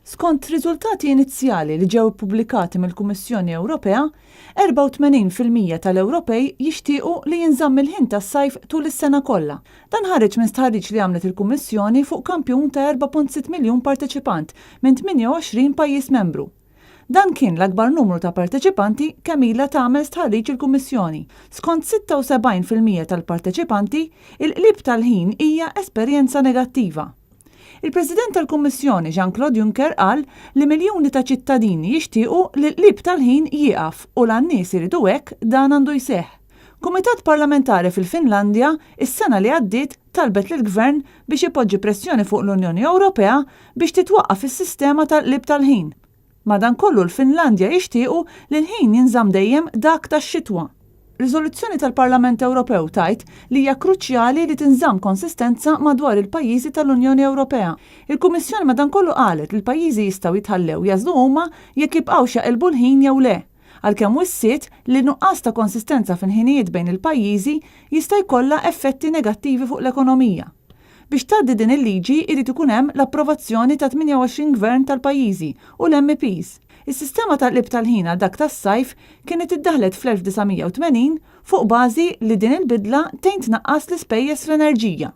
Skont riżultati inizjali li ġew ippubblikati mill-Kummissjoni Ewropea, 84% tal-Ewropej jixtiequ li jinżamm il-ħin tas-sajf tul is-sena kollha. Dan ħareġ minn stħarriġ li għamlet il-Kummissjoni fuq kampjun ta' 4.6 miljun parteċipant minn 28 pajjiż membru. Dan kien l-akbar numru ta' parteċipanti kemm ilha tagħmel stħarriġ il-Kummissjoni. Skont 76% tal-parteċipanti, il-qlieb tal-ħin hija esperjenza negattiva. Il-President tal-Kummissjoni Jean-Claude Juncker qal li miljuni ta' ċittadini jixtiequ li l-qlieb tal-ħin jieqaf u l-nies iridu hekk dan għandu jseħħ. Kumitat parlamentari fil-Finlandja is-sena li għaddiet talbet lill-Gvern biex ipoġġi pressjoni fuq l-Unjoni Ewropea biex titwaqqaf is-sistema tal-qlieb tal-ħin. Madankollu l-Finlandja jixtiequ li l-ħin jinżamm dejjem dak tax-xitwa. Riżoluzzjoni tal-Parlament Ewropew tajt li hija kruċjali li tinżamm konsistenza madwar il-pajjiżi tal-Unjoni Ewropea. Il-Kummissjoni madankollu qalet li l-pajjiżi jistgħu jitħallew jażlu huma jekk jibqgħu xaqilbu l-ħin jew le, għalkemm wissiet li nuqqas ta' konsistenza fil-ħinijiet bejn il-pajjiżi jista' jkollha effetti negattivi fuq l-ekonomija. Biex tgħaddi din il-liġi jrid ikun hemm l-approvazzjoni ta' 28 gvern tal-pajjiżi u l-MPs. Is-sistema tal-qlieb tal-ħin għal dak tas-sajf kienet iddaħlet fl-1980 fuq bażi li din il-bidla tgħin tnaqqas l-ispejjeż fl-enerġija.